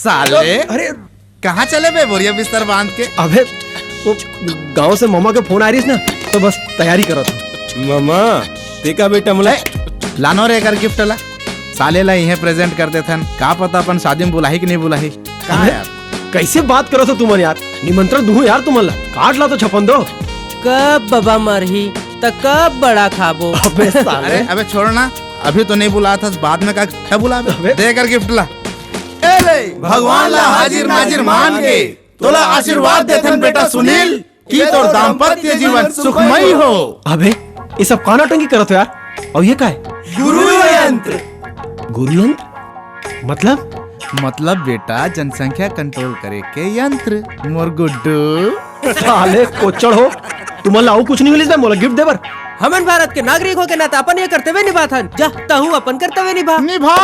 साले अरे कहाँ चले बे बोरिया बिस्तर बांध के? अबे वो गांव से मामा के फोन आ रही ना, तो बस तैयारी करो था। मामा देखा बेटा मुला लानो रे कर गिफ्ट ला साले ला यहीं प्रेजेंट कर देथन। का पता अपन शादी में बुलाही कि नहीं बुलाही। कहाँ यार कैसे बात करो तो तुमन यार, निमंत्रण दूं यार तुमन ला, काट ला तो छपन दो। कब बाबा मरही तो कब बड़ा खाबो। अबे साले अरे अबे छोड़ना, अभी तो नहीं बुलाया था, बाद में क्या बुला अबे। दे कर गिफ्ट ला। ए ले भगवान ला हाजिर नाजिर मान के तोला आशीर्वाद देथन बेटा सुनील कि तोर दाम्पत्य जीवन सुखमय हो। अबे ये सब काना टंगी करत हो यार। और ये का है? गुरु यंत्र। गुरु यंत्र मतलब बेटा जनसंख्या कंट्रोल करे के यंत्र। मोर गुड्डू साले कोचड़ हो, तुमन ला कुछ नहीं मिली मोला गिफ्ट देबर। हमन भारत के नागरिक हो के नाते अपन ये कर्तव्य निभाथन। जा तहु अपन कर्तव्य निभा। निभा।